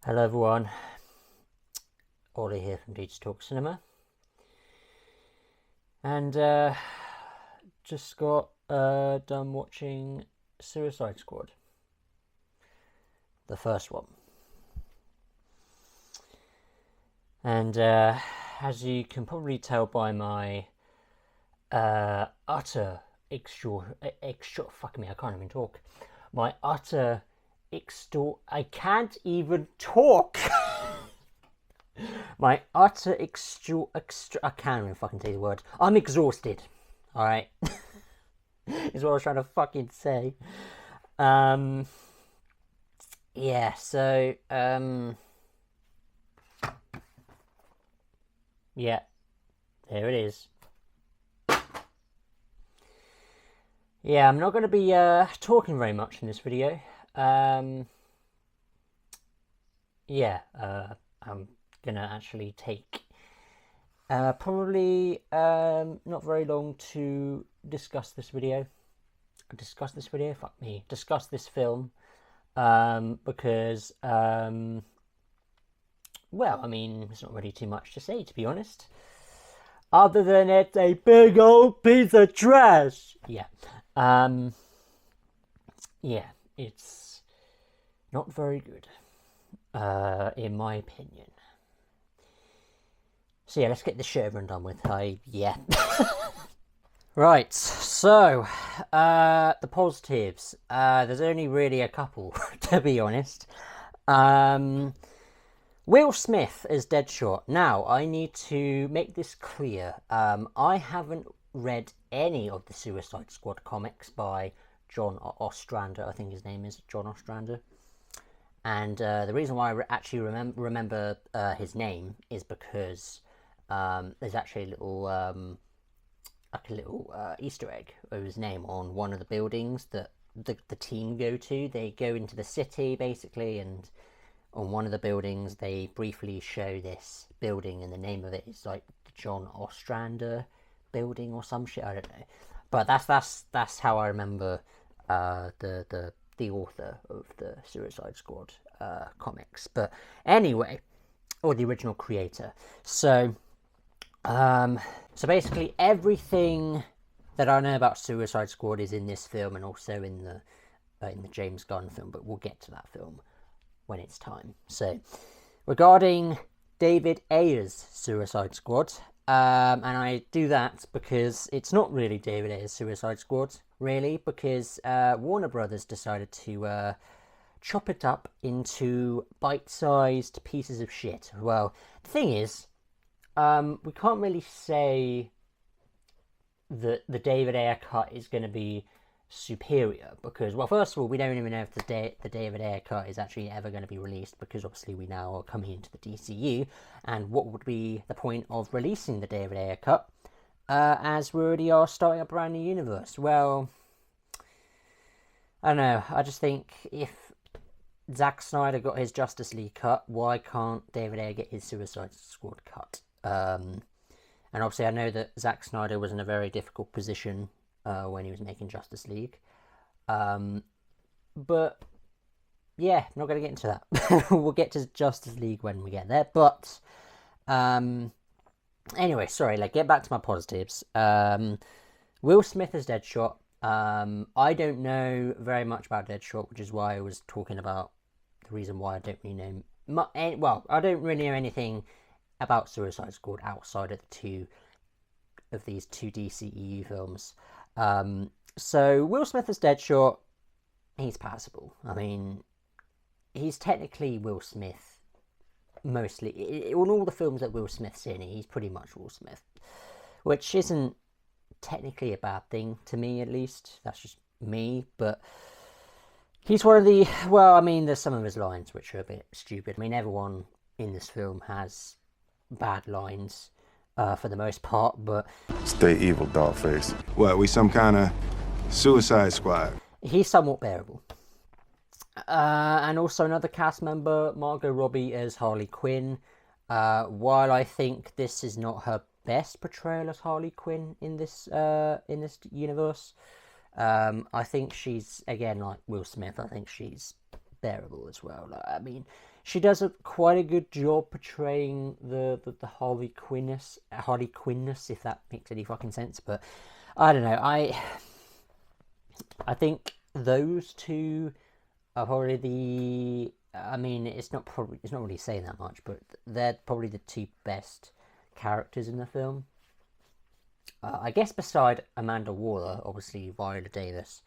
Hello everyone, Ollie here from ℽ𝕧𝕚𝕚, and just got done watching Suicide Squad, the first one, and as you can probably tell by my utter fuck me, I can't even talk, my utter I can't even talk. My utter I can't even fucking say the word. I'm exhausted. Alright. Is what I was trying to fucking say. Yeah, so yeah, there it is. Yeah, I'm not going to be talking very much in this video. Yeah, I'm gonna actually take probably not very long to discuss this video. Discuss this film, because well, I mean, there's not really too much to say, to be honest, other than it's a big old piece of trash. Yeah. Yeah, it's not very good, in my opinion. So yeah, let's get this shit over and done with. Yeah. Right, so the positives. There's only really a couple, to be honest. Will Smith as Deadshot. Now, I need to make this clear. I haven't read any of the Suicide Squad comics by John Ostrander. I think his name is John Ostrander. And the reason why I actually remember his name is because there's actually a little Easter egg of his name on one of the buildings that the team go to. They go into the city, basically, and on one of the buildings they briefly show this building, and the name of it is like the John Ostrander building or some shit, I don't know. But that's how I remember the author of the Suicide Squad comics. But anyway, or the original creator. So basically everything that I know about Suicide Squad is in this film, and also in the James Gunn film, but we'll get to that film when it's time. So regarding David Ayer's Suicide Squad, and I do that because it's not really David Ayer's Suicide Squad, really, because Warner Brothers decided to chop it up into bite-sized pieces of shit. Well, the thing is, we can't really say that the David Ayer cut is going to be superior, because, well, first of all, we don't even know if the David Ayer cut is actually ever going to be released, because obviously we now are coming into the DCU, and what would be the point of releasing the David Ayer cut as we already are starting a brand new universe? Well, I don't know, I just think if Zack Snyder got his Justice League cut, why can't David Ayer get his Suicide Squad cut? And obviously I know that Zack Snyder was in a very difficult position when he was making Justice League. But yeah, not going to get into that. We'll get to Justice League when we get there. But anyway, sorry, get back to my positives. Will Smith as Deadshot. I don't know very much about Deadshot, which is why I was talking about the reason why I don't really know. Well, I don't really know anything about Suicide Squad outside of these two DCEU films. So Will Smith as Deadshot, he's passable. I mean, he's technically Will Smith mostly. In all the films that Will Smith's in, he's pretty much Will Smith, which isn't technically a bad thing to me, at least. That's just me, but he's one of the, well, I mean, there's some of his lines which are a bit stupid. I mean, everyone in this film has bad lines for the most part, but stay evil, dog face. What, we some kind of Suicide Squad? He's somewhat bearable. And also another cast member, Margot Robbie as Harley Quinn. While I think this is not her best portrayal as Harley Quinn in this universe, I think she's, again, like Will Smith, I think she's bearable as well. I mean, she does quite a good job portraying the Harley Quinnness, if that makes any fucking sense. But I don't know. I think those two are probably the. I mean, it's not really saying that much, but they're probably the two best characters in the film. I guess beside Amanda Waller, obviously Viola Davis.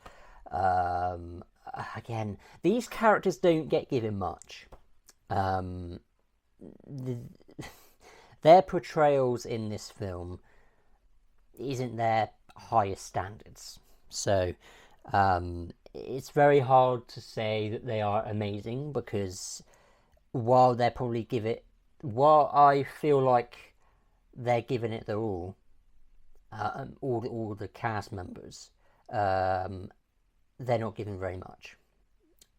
Again, these characters don't get given much. Their portrayals in this film isn't their highest standards. So it's very hard to say that they are amazing, because while I feel like they're giving it their all the cast members, they're not given very much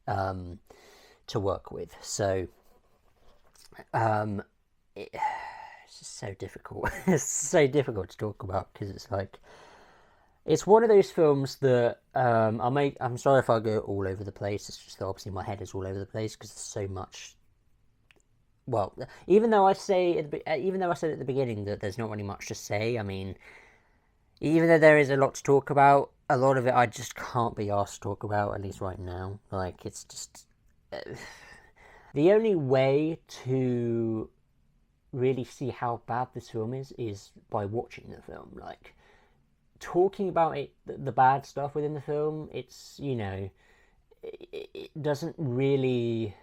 to work with. So it's just so difficult. It's so difficult to talk about, because it's like, it's one of those films that I'm sorry if I go all over the place. It's just that obviously my head is all over the place because there's so much. Well, even though I said at the beginning that there's not really much to say, I mean, even though there is a lot to talk about, a lot of it I just can't be asked to talk about, at least right now. Like, it's just the only way to really see how bad this film is by watching the film. Like, talking about it, the bad stuff within the film, it's, you know, it doesn't really.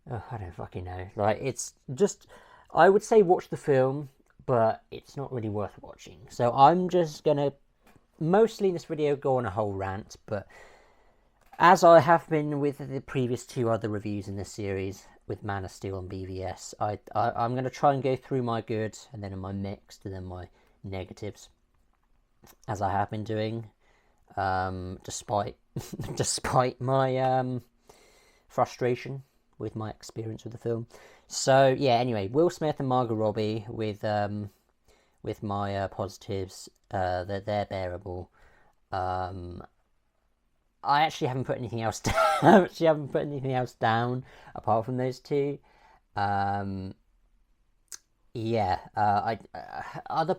I don't fucking know. Like, it's just, I would say watch the film, but it's not really worth watching. So I'm just gonna, mostly in this video, go on a whole rant, but as I have been with the previous two other reviews in this series, with Man of Steel and BVS, I'm going to try and go through my good, and then my mixed, and then my negatives, as I have been doing, despite my frustration with my experience with the film. So yeah, anyway, Will Smith and Margot Robbie with my positives, that they're bearable. I actually haven't put anything else down. Apart from those two. Other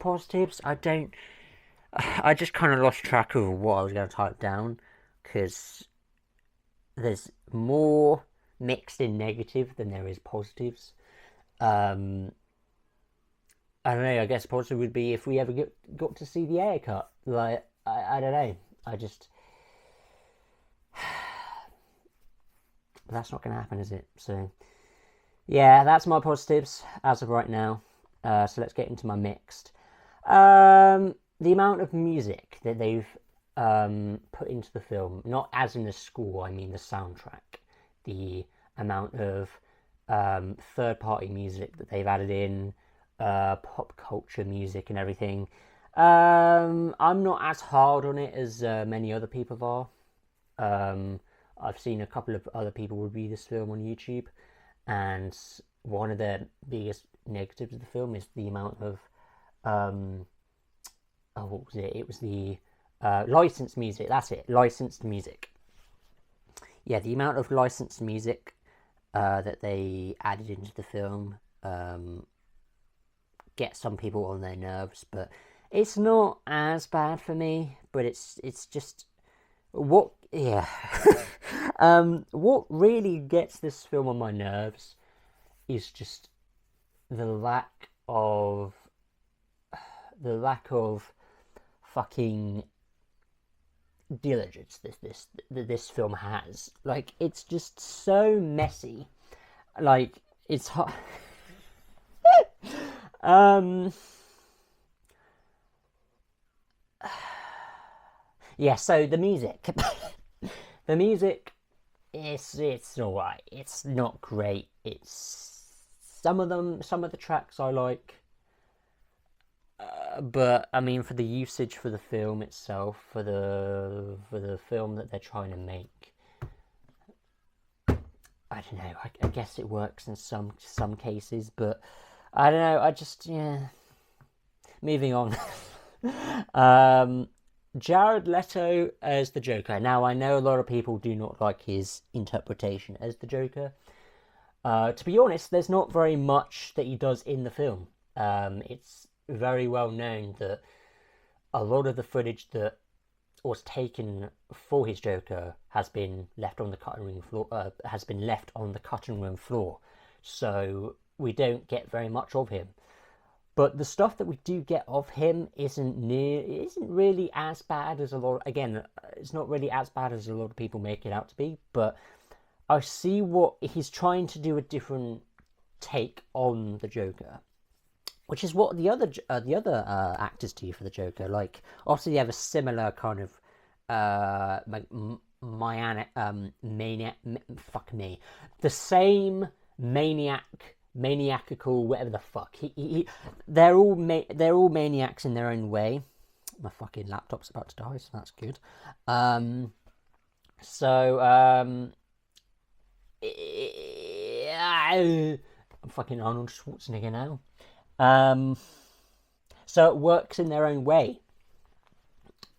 positives, I just kind of lost track of what I was going to type down, because there's more mixed in negative than there is positives. I don't know, I guess positive would be if we ever got to see the haircut. Like, I don't know, that's not going to happen, is it? So yeah, that's my positives as of right now. So let's get into my mixed. The amount of music that they've put into the film, not as in the score, I mean the soundtrack. The amount of third-party music that they've added in, pop culture music and everything. I'm not as hard on it as many other people are. I've seen a couple of other people review this film on YouTube, and one of their biggest negatives of the film is the amount of what was it? It was the licensed music. That's it, licensed music. Yeah, the amount of licensed music that they added into the film gets some people on their nerves, but it's not as bad for me. But it's just what what really gets this film on my nerves is just the lack of fucking diligence this film has. Like, it's just so messy. Like, it's hot. Yeah, so the music. The music, it's alright. It's not great. It's some of the tracks I like. But I mean, for the usage for the film itself, for the film that they're trying to make, I don't know. I guess it works in some cases, but I don't know. I just, yeah. Moving on. Jared Leto as the Joker. Now, I know a lot of people do not like his interpretation as the Joker. To be honest, there's not very much that he does in the film. It's very well known that a lot of the footage that was taken for his Joker has been left on the cutting room floor. So we don't get very much of him. But the stuff that we do get of him isn't really as bad as a lot. Again, it's not really as bad as a lot of people make it out to be. But I see what he's trying to do, a different take on the Joker, which is what the other actors do for the Joker. Like, obviously, they have a similar kind of the same maniacal, whatever the fuck. They're all maniacs in their own way. My fucking laptop's about to die, so that's good. I'm fucking Arnold Schwarzenegger now. So it works in their own way.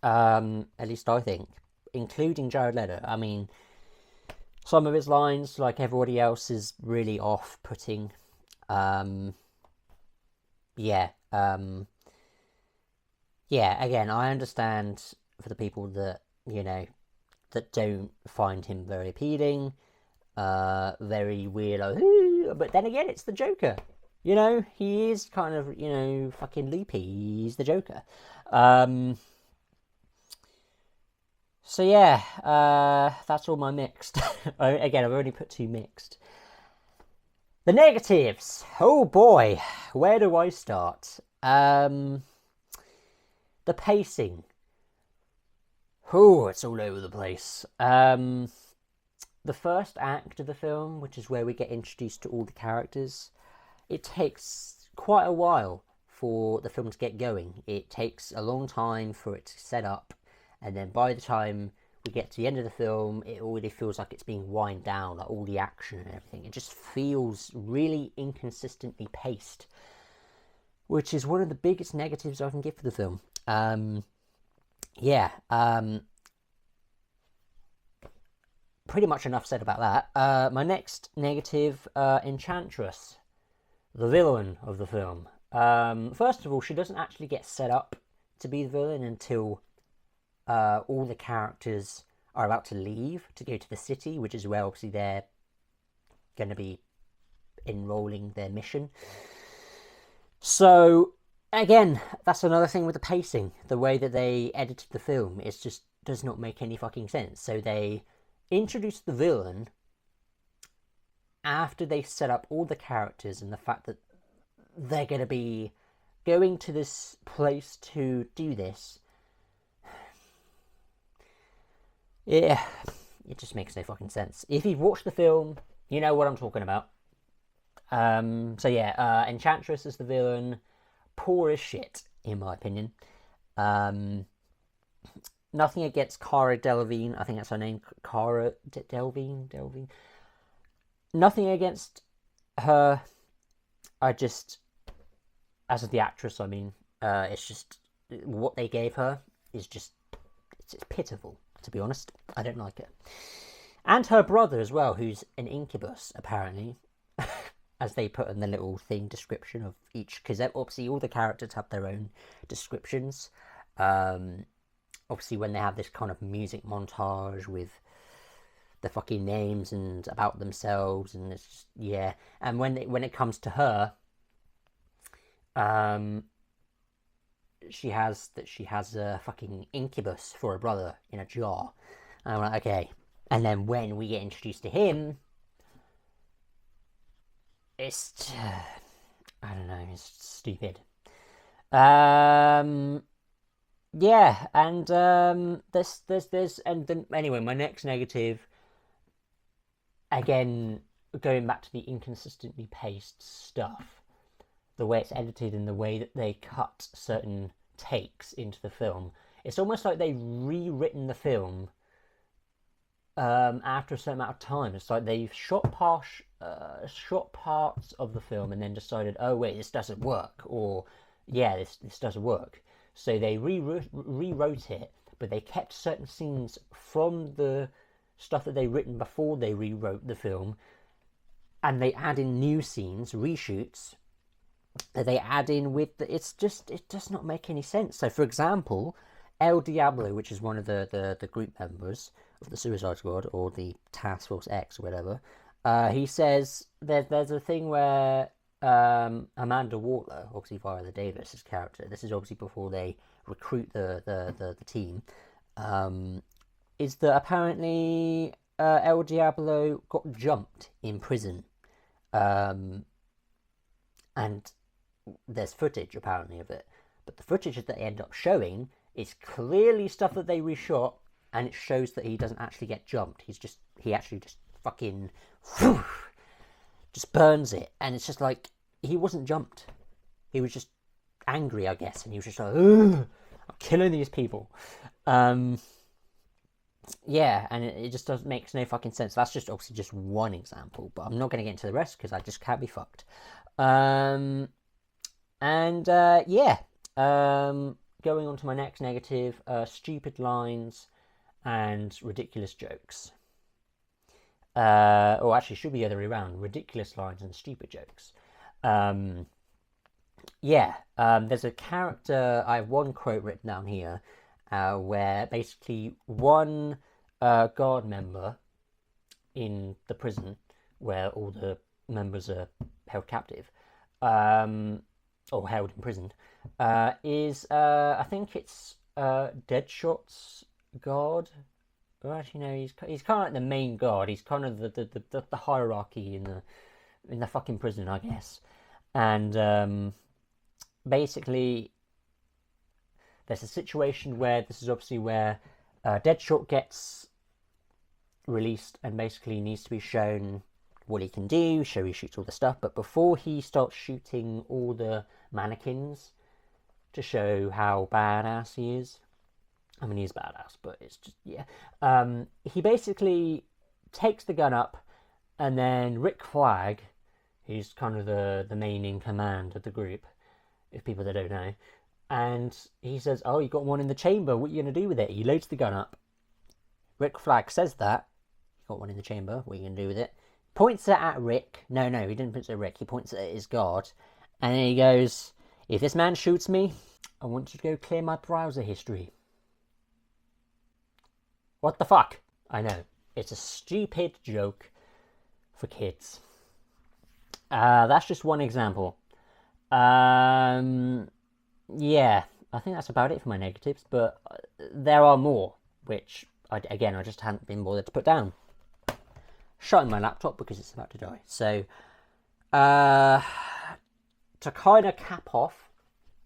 At least I think, including Jared Leto. I mean, some of his lines, like everybody else, is really off-putting. Again, I understand for the people that, that don't find him very appealing, very weird, but then again, it's the Joker. He is kind of, fucking loopy. He's the Joker. That's all my mixed. Again, I've already put 2 mixed. The negatives. Oh boy, where do I start? The pacing. Oh, it's all over the place. The first act of the film, which is where we get introduced to all the characters, it takes quite a while for the film to get going. It takes a long time for it to set up, and then by the time we get to the end of the film, it already feels like it's being wound down, like all the action and everything. It just feels really inconsistently paced, which is one of the biggest negatives I can give for the film. Pretty much enough said about that. My next negative, Enchantress, the villain of the film. First of all, she doesn't actually get set up to be the villain until all the characters are about to leave to go to the city, which is where obviously they're going to be enrolling their mission. So again, that's another thing with the pacing. The way that they edited the film does not make any fucking sense. So they introduced the villain after they set up all the characters, and the fact that they're going to be going to this place to do this. Yeah, it just makes no fucking sense. If you've watched the film, you know what I'm talking about. Enchantress is the villain. Poor as shit, in my opinion. Nothing against Cara Delevingne. I think that's her name. Cara Delevingne. Nothing against her. As the actress, I mean, it's just what they gave her is just it's pitiful, to be honest. I don't like it. And her brother as well, who's an incubus, apparently, as they put in the little thing description of each, because obviously all the characters have their own descriptions. Obviously when they have this kind of music montage with the fucking names and about themselves, and it's just, yeah. And when it comes to her, she has a fucking incubus for a brother in a jar. And I'm like, okay. And then when we get introduced to him, it's I don't know, it's stupid. Yeah, and anyway, my next negative, again, going back to the inconsistently paced stuff, the way it's edited and the way that they cut certain takes into the film, it's almost like they've rewritten the film after a certain amount of time. It's like they've shot parts of the film and then decided, oh wait, this doesn't work, or yeah, this doesn't work. So they rewrote it, but they kept certain scenes from the stuff that they'd written before they rewrote the film, and they add in new scenes, reshoots, that they add in with the, it does not make any sense. So, for example, ℕ𝕆𝕚𝕚, which is one of the group members of the Suicide Squad, or the Task Force X, or whatever, he says there's a thing where Amanda Waller, obviously Viola Davis's character, this is obviously before they recruit the team, is that apparently ℕ𝕆𝕚𝕚 got jumped in prison, and there's footage apparently of it, but the footage that they end up showing is clearly stuff that they reshot, and it shows that he doesn't actually get jumped. He actually just fucking just burns it, and it's just like, he wasn't jumped. He was just angry, I guess, and he was just like, ugh, I'm killing these people. Yeah, and it just makes no fucking sense. That's just obviously just one example, but I'm not going to get into the rest because I just can't be fucked. Yeah, going on to my next negative, stupid lines and ridiculous jokes. Or actually, it should be the other way around, ridiculous lines and stupid jokes. There's a character, I have one quote written down here, where basically one guard member in the prison where all the members are held captive, or held imprisoned, is I think it's Deadshot's guard. Well, actually, no, he's kind of like the main guard. He's kind of the hierarchy in the fucking prison, I guess. And basically, there's a situation where this is obviously where Deadshot gets released and basically needs to be shown what he can do, show he shoots all the stuff. But before he starts shooting all the mannequins to show how badass he is, I mean, he's badass, but it's just, yeah. He basically takes the gun up, and then Rick Flag, who's kind of the main in command of the group, if people that don't know, and he says, oh, you got one in the chamber, what are you going to do with it? He loads the gun up. Rick Flag says that, you got one in the chamber, what are you going to do with it? Points it at Rick. No, he didn't point it at Rick, he points it at his guard, and then he goes, if this man shoots me, I want you to go clear my browser history. What the fuck? I know, it's a stupid joke for kids. That's just one example. Yeah, I think that's about it for my negatives, but there are more, which, I just haven't been bothered to put down. Shutting my laptop because it's about to die. So, to kind of cap off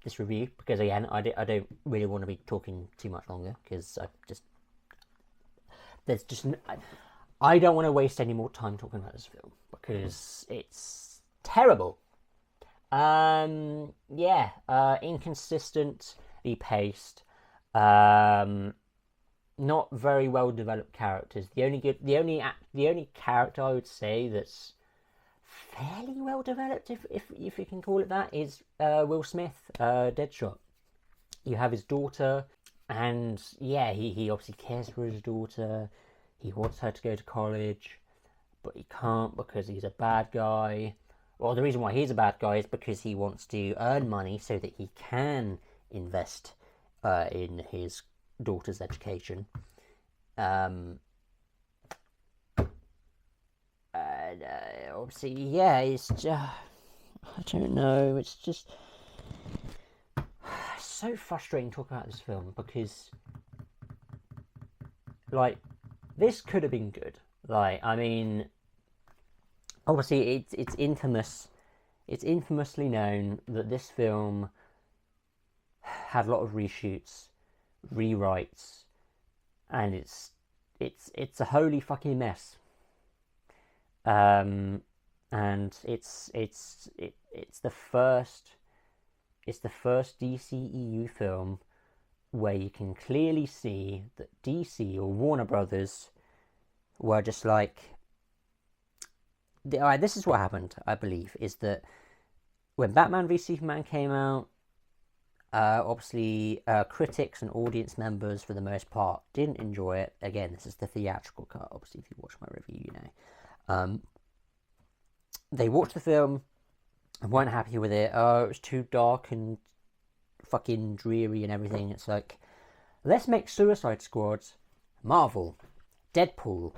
this review, because again, I don't really want to be talking too much longer, because I don't want to waste any more time talking about this film, because it's terrible. Inconsistently paced, not very well developed characters. The only character I would say that's fairly well developed, if you can call it that, is Will Smith, Deadshot. You have his daughter, and yeah, he obviously cares for his daughter. He wants her to go to college, but he can't because he's a bad guy. Well, the reason why he's a bad guy is because he wants to earn money so that he can invest in his daughter's education. Obviously, yeah, it's just, I don't know, it's just so frustrating talking about this film, because, like, this could have been good. Like, I mean, obviously, it's infamous. It's infamously known that this film had a lot of reshoots, rewrites, and it's a holy fucking mess. And it's the first DCEU film where you can clearly see that DC or Warner Brothers were just like, this is what happened, I believe, is that when Batman v Superman came out, obviously critics and audience members for the most part didn't enjoy it. Again, this is the theatrical cut, obviously, if you watch my review, you know. they watched the film and weren't happy with it. Oh, it was too dark and fucking dreary and everything. It's like, let's make Suicide Squad Marvel, Deadpool.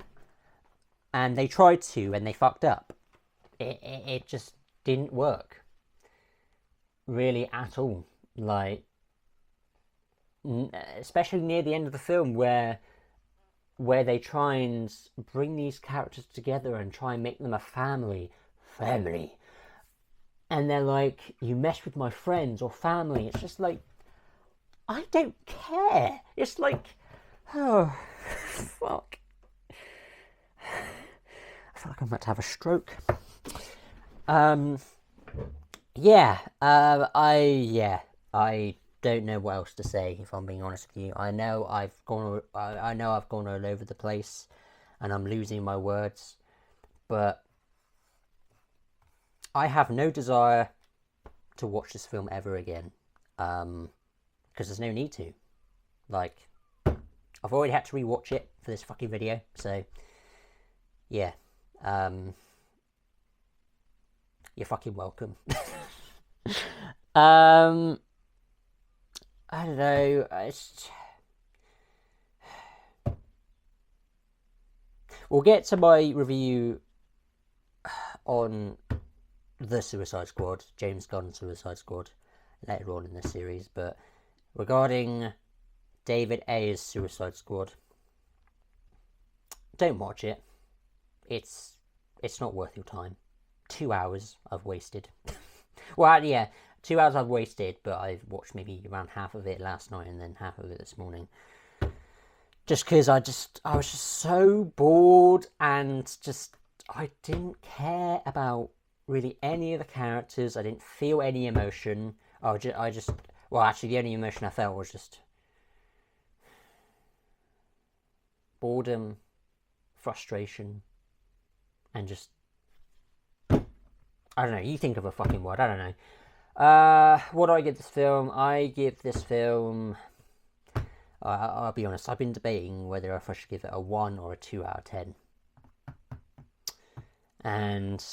And they tried to, and they fucked up. It just didn't work. Really at all. Like, especially near the end of the film where they try and bring these characters together and try and make them a family. And they're like, you mess with my friends or family. It's just like, I don't care. It's like, oh, fuck. I feel like I'm about to have a stroke. I don't know what else to say, if I'm being honest with you. I know I've gone all over the place, and I'm losing my words, but I have no desire to watch this film ever again, because there's no need to. Like, I've already had to rewatch it for this fucking video, so yeah, you're fucking welcome. I don't know. We'll get to my review on the Suicide Squad, James Gunn's Suicide Squad, later on in the series. But regarding David Ayer's Suicide Squad, don't watch it. It's not worth your time. 2 hours I've wasted. Well, yeah. 2 hours I've wasted, but I've watched maybe around half of it last night and then half of it this morning. Just because I was just so bored, and just, I didn't care about really any of the characters. I didn't feel any emotion. Well, actually the only emotion I felt was just boredom, frustration, and just, I don't know, you think of a fucking word, I don't know. What do I give this film? I give this film, I'll be honest, I've been debating whether I should give it a 1 or a 2 out of 10. And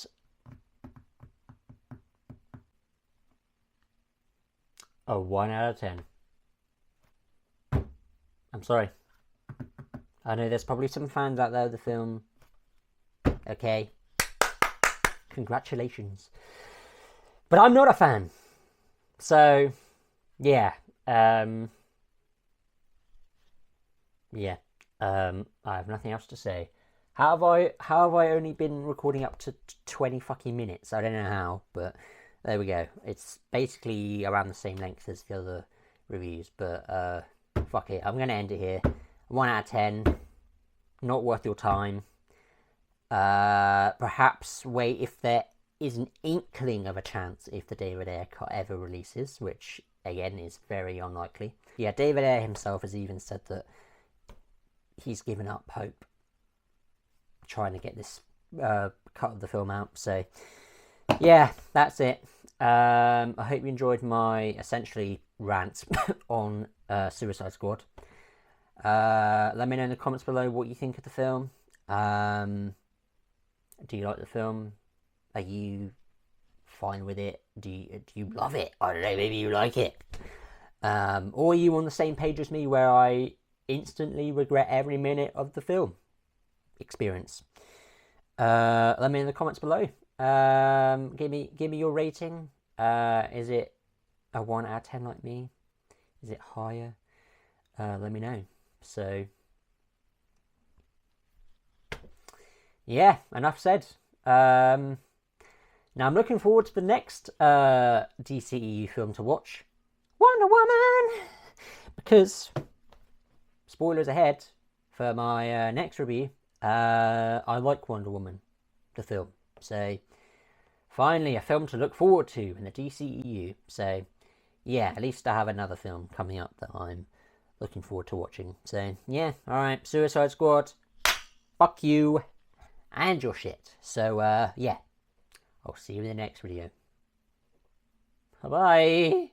a 1 out of 10. I'm sorry. I know there's probably some fans out there of the film. Okay. Congratulations. But I'm not a fan. So, yeah. I have nothing else to say. How have I only been recording up to 20 fucking minutes? I don't know how, but there we go. It's basically around the same length as the other reviews, but fuck it. I'm going to end it here. 1 out of 10. Not worth your time. Perhaps wait if there is an inkling of a chance if the David Ayer cut ever releases, which again is very unlikely. Yeah, David Ayer himself has even said that he's given up hope trying to get this cut of the film out. So yeah, that's it. I hope you enjoyed my essentially rant on Suicide Squad. Let me know in the comments below what you think of the film. Do you like the film? Are you fine with it? Do you love it? I don't know, maybe you like it. Or are you on the same page as me where I instantly regret every minute of the film experience? Let me know in the comments below. Give me your rating. Is it a 1 out of 10 like me? Is it higher? Let me know. So yeah, enough said. Now I'm looking forward to the next DCEU film to watch, Wonder Woman, because spoilers ahead for my next review. I like Wonder Woman, the film. So finally a film to look forward to in the DCEU. So yeah, at least I have another film coming up that I'm looking forward to watching. So yeah, alright, Suicide Squad, fuck you and your shit. So yeah, I'll see you in the next video. Bye bye.